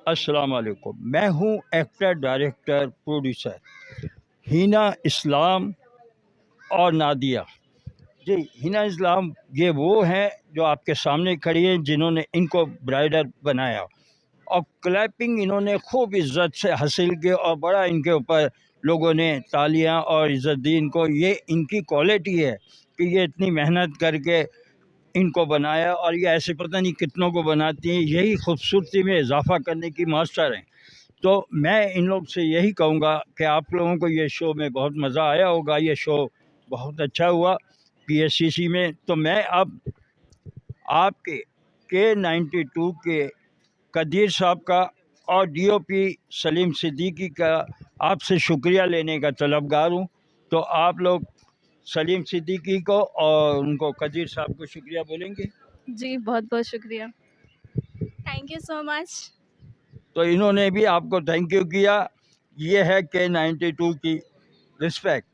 السلام علیکم. میں ہوں ایکٹر، ڈائریکٹر، پروڈیوسر ہینا اسلام اور نادیہ. جی، ہینا اسلام یہ وہ ہیں جو آپ کے سامنے کھڑی ہیں، جنہوں نے ان کو برائڈر بنایا، اور کلیپنگ انہوں نے خوب عزت سے حاصل کی، اور بڑا ان کے اوپر لوگوں نے تالیاں اور عزت دی ان کو. یہ ان کی کوالٹی ہے کہ یہ اتنی محنت کر کے ان کو بنایا، اور یہ ایسے پتہ نہیں کتنوں کو بناتی ہیں. یہی خوبصورتی میں اضافہ کرنے کی ماسٹر ہیں. تو میں ان لوگ سے یہی کہوں گا کہ آپ لوگوں کو یہ شو میں بہت مزہ آیا ہوگا. یہ شو بہت اچھا ہوا PSCC میں. تو میں اب آپ کے K92 کے قدیر صاحب کا اور DOP سلیم صدیقی کا آپ سے شکریہ لینے کا طلبگار ہوں. تو آپ لوگ سلیم صدیقی کو اور ان کو قدیر صاحب کو شکریہ بولیں گے. جی بہت بہت شکریہ. تھینک یو سو مچ. تو انہوں نے بھی آپ کو تھینک یو کیا. یہ ہے K92 کی رسپیکٹ.